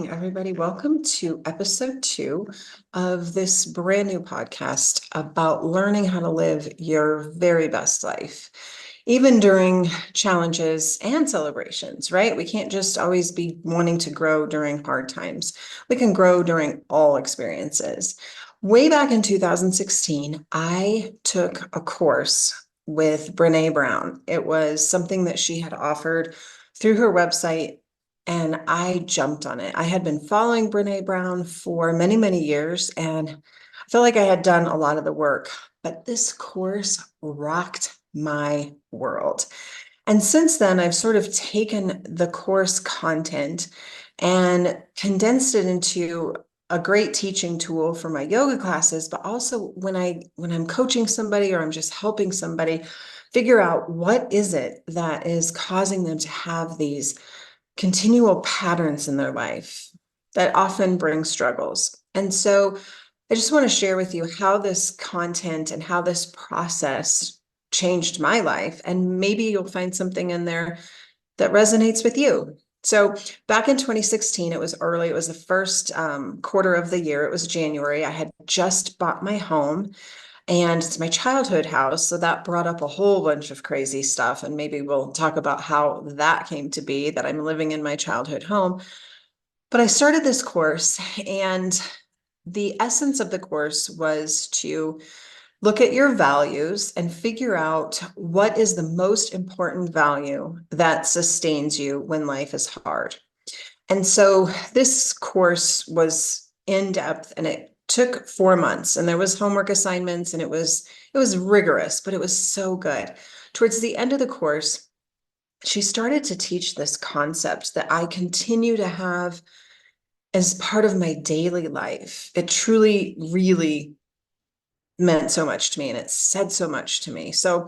morning, everybody. Welcome to episode 2 of this brand new podcast about learning how to live your very best life, even during challenges and celebrations, right? We can't just always be wanting to grow during hard times. We can grow during all experiences. Way back in 2016, I took a course with Brene Brown. It was something that she had offered through her website, and I jumped on it. I had been following Brene Brown for many, many years, and I felt like I had done a lot of the work, but this course rocked my world. And since then, I've sort of taken the course content and condensed it into a great teaching tool for my yoga classes, but also when I'm coaching somebody or I'm just helping somebody figure out what is it that is causing them to have these continual patterns in their life that often bring struggles. And so I just want to share with you how this content and how this process changed my life. And maybe you'll find something in there that resonates with you. So back in 2016, it was early. It was the first quarter of the year. It was January. I had just bought my home, and it's my childhood house. So that brought up a whole bunch of crazy stuff. And maybe we'll talk about how that came to be, that I'm living in my childhood home. But I started this course, and the essence of the course was to look at your values and figure out what is the most important value that sustains you when life is hard. And so this course was in depth, and it took 4 months, and there was homework assignments, and it was rigorous, but it was so good. Towards the end of the course, she started to teach this concept that I continue to have as part of my daily life. It truly, really meant so much to me, and it said so much to me. So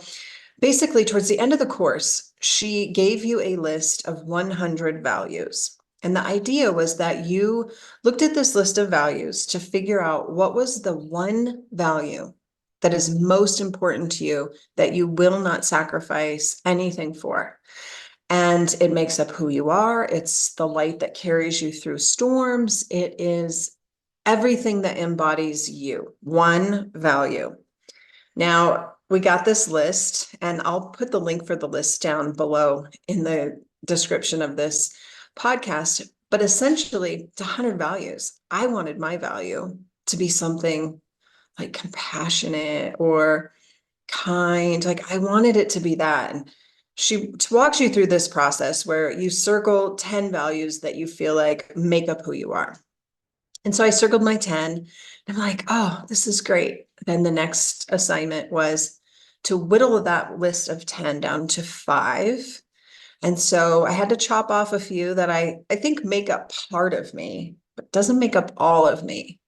basically, towards the end of the course, she gave you a list of 100 values. And the idea was that you looked at this list of values to figure out what was the one value that is most important to you that you will not sacrifice anything for. And it makes up who you are. It's the light that carries you through storms. It is everything that embodies you, one value. Now, we got this list, and I'll put the link for the list down below in the description of this podcast. But essentially, it's 100 values. I wanted my value to be something like compassionate or kind. Like, I wanted it to be that. And she walks you through this process where you circle 10 values that you feel like make up who you are. And so I circled my 10, and I'm like, oh, this is great. Then the next assignment was to whittle that list of 10 down to 5. And so I had to chop off a few that I think make up part of me, but doesn't make up all of me.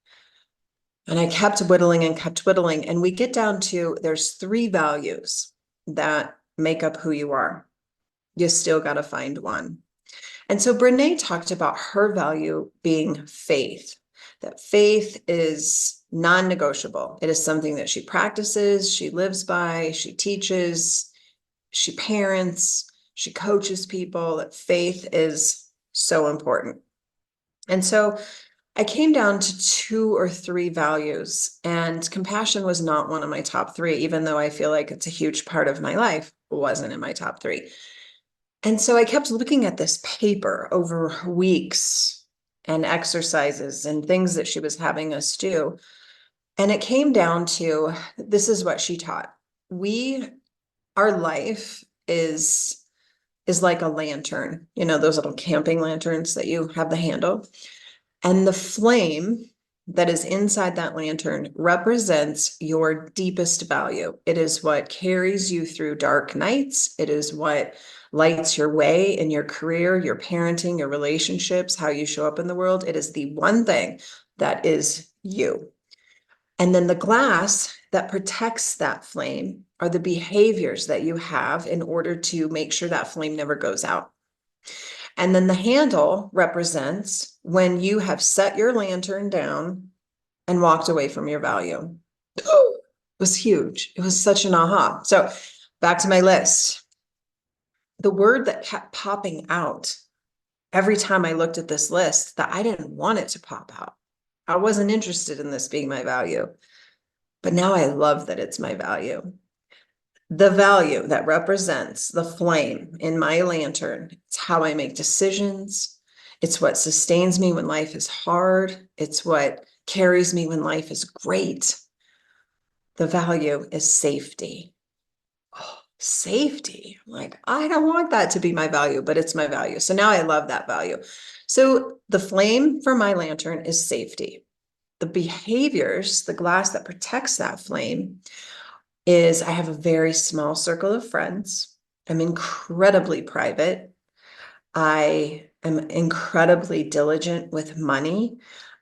And I kept whittling, and we get down to there's 3 values that make up who you are. You still got to find one. And so Brene talked about her value being faith, that faith is non-negotiable. It is something that she practices, she lives by, she teaches, she parents, she coaches people, that faith is so important. And so I came down to 2 or 3 values, and compassion was not one of my top 3, even though I feel like it's a huge part of my life. It wasn't in my top 3. And so I kept looking at this paper over weeks and exercises and things that she was having us do. And it came down to, this is what she taught. Our life is like a lantern, those little camping lanterns that you have the handle. And the flame that is inside that lantern represents your deepest value. It is what carries you through dark nights. It is what lights your way in your career, your parenting, your relationships, how you show up in the world. It is the one thing that is you. And then the glass that protects that flame are the behaviors that you have in order to make sure that flame never goes out. And then the handle represents when you have set your lantern down and walked away from your value. It was huge. It was such an aha. So back to my list. The word that kept popping out every time I looked at this list that I didn't want it to pop out. I wasn't interested in this being my value, but now I love that it's my value. The value that represents the flame in my lantern, it's how I make decisions. It's what sustains me when life is hard. It's what carries me when life is great. The value is safety. Oh, safety. I'm like, I don't want that to be my value, but it's my value. So now I love that value. So the flame for my lantern is safety. The behaviors, the glass that protects that flame, is I have a very small circle of friends. I'm incredibly private. I am incredibly diligent with money.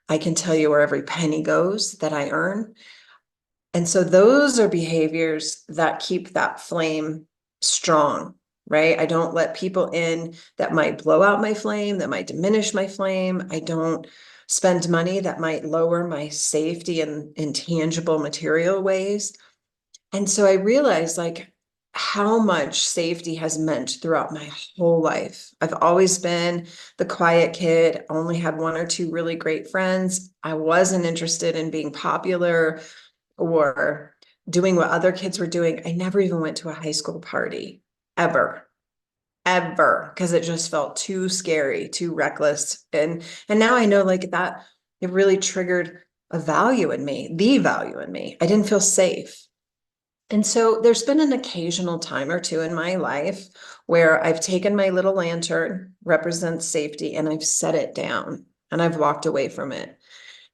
I can tell you where every penny goes that I earn. And so those are behaviors that keep that flame strong, right? I don't let people in that might blow out my flame, that might diminish my flame. I don't spend money that might lower my safety in intangible material ways. And so I realized like how much safety has meant throughout my whole life. I've always been the quiet kid, only had one or two really great friends. I wasn't interested in being popular or doing what other kids were doing. I never even went to a high school party, ever, ever, because it just felt too scary, too reckless. And now I know like that it really triggered a value in me, the value in me. I didn't feel safe. And so there's been an occasional time or two in my life where I've taken my little lantern, represents safety, and I've set it down and I've walked away from it.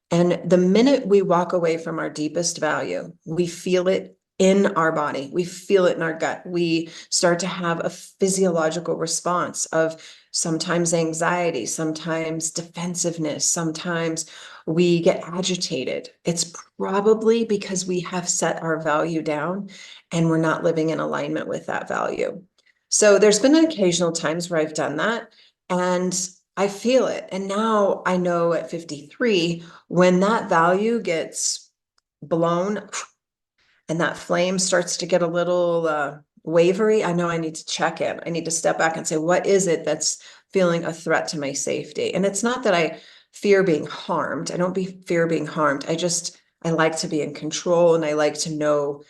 And the minute we walk away from our deepest value, we feel it in our body. We feel it in our gut. We start to have a physiological response of sometimes anxiety, sometimes defensiveness, sometimes we get agitated. It's probably because we have set our value down and we're not living in alignment with that value. So there's been occasional times where I've done that and I feel it. And now I know at 53, when that value gets blown and that flame starts to get a little wavery, I know I need to check in. I need to step back and say, what is it that's feeling a threat to my safety? And it's not that I fear being harmed. I don't fear being harmed. I like to be in control and I like to know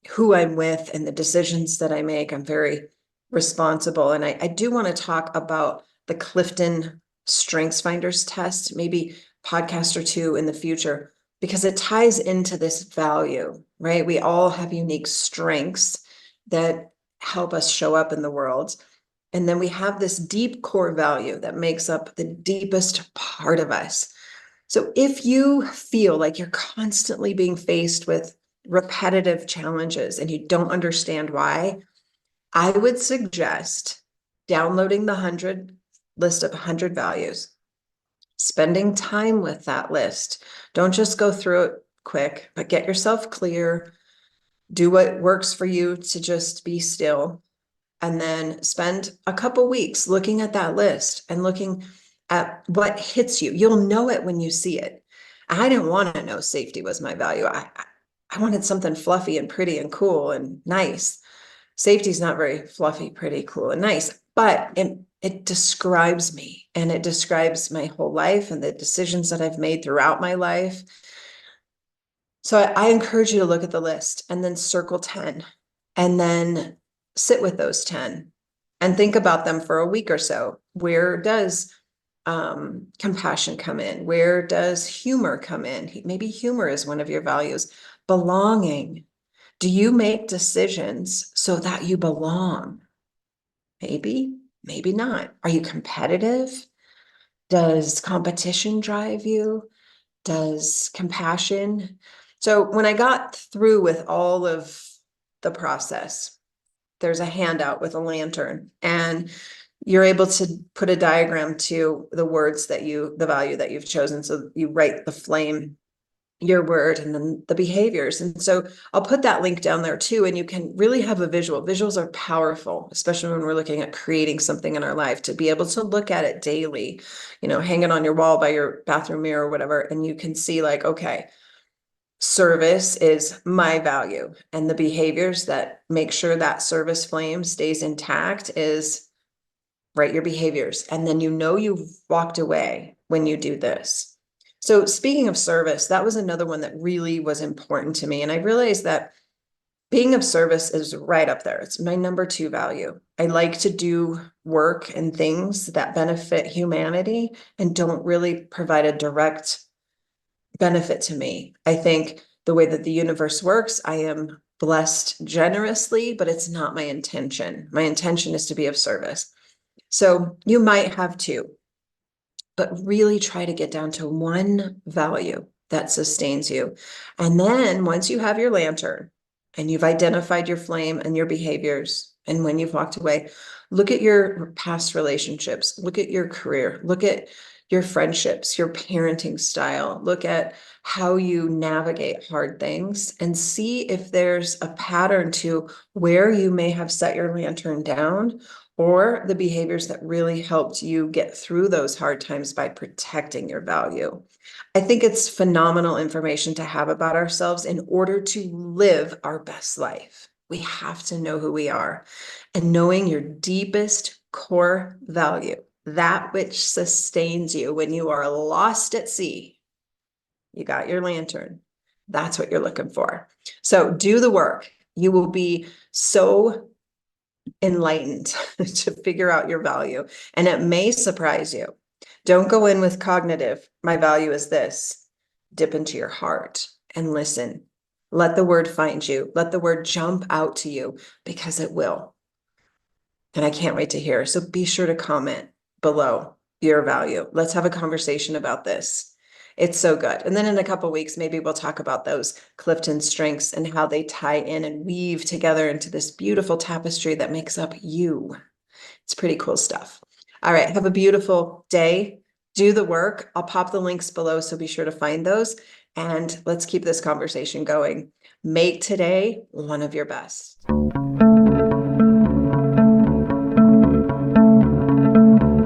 who I'm with and the decisions that I make. I'm very responsible. And I do want to talk about the Clifton Strengths Finders test, maybe podcast or two in the future, because it ties into this value, right? We all have unique strengths that help us show up in the world. And then we have this deep core value that makes up the deepest part of us. So if you feel like you're constantly being faced with repetitive challenges and you don't understand why, I would suggest downloading the 100 list of 100 values, spending time with that list. Don't just go through it quick, but get yourself clear, do what works for you to just be still, and then spend a couple weeks looking at that list and looking at what hits you. You'll know it when you see it. I didn't want to know safety was my value. I wanted something fluffy and pretty and cool and nice. Safety is not very fluffy, pretty, cool, and nice, but it describes me and it describes my whole life and the decisions that I've made throughout my life. So I encourage you to look at the list and then circle 10 and then sit with those 10 and think about them for a week or so. Where does compassion come in? Where does humor come in? Maybe humor is one of your values. Belonging. Do you make decisions so that you belong? Maybe, maybe not. Are you competitive? Does competition drive you? Does compassion? So when I got through with all of the process, there's a handout with a lantern and you're able to put a diagram to the words that the value that you've chosen. So you write the flame, your word, and then the behaviors. And so I'll put that link down there too. And you can really have a visual. Visuals are powerful, especially when we're looking at creating something in our life, to be able to look at it daily, hang it on your wall by your bathroom mirror or whatever. And you can see like, okay, service is my value, and the behaviors that make sure that service flame stays intact is write your behaviors, and then you've walked away when you do this. So speaking of service, that was another one that really was important to me. And I realized that being of service is right up there. It's my number 2 value. I like to do work and things that benefit humanity and don't really provide a direct benefit to me. I think the way that the universe works, I am blessed generously, but it's not my intention. My intention is to be of service. So you might have 2, but really try to get down to one value that sustains you. And then once you have your lantern and you've identified your flame and your behaviors, and when you've walked away, look at your past relationships, look at your career, look at your friendships, your parenting style, look at how you navigate hard things, and see if there's a pattern to where you may have set your lantern down, or the behaviors that really helped you get through those hard times by protecting your value. I think it's phenomenal information to have about ourselves in order to live our best life. We have to know who we are, and knowing your deepest core value, that which sustains you when you are lost at sea. You got your lantern. That's what you're looking for. So do the work. You will be so enlightened to figure out your value, and it may surprise you. Don't go in with cognitive, my value is this. Dip into your heart and listen. Let the word find you. Let the word jump out to you, because it will. And I can't wait to hear. So be sure to comment below your value. Let's have a conversation about this. It's so good. And then in a couple of weeks, maybe we'll talk about those Clifton strengths and how they tie in and weave together into this beautiful tapestry that makes up you. It's pretty cool stuff. All right. Have a beautiful day. Do the work. I'll pop the links below, so be sure to find those. And let's keep this conversation going. Make today one of your best.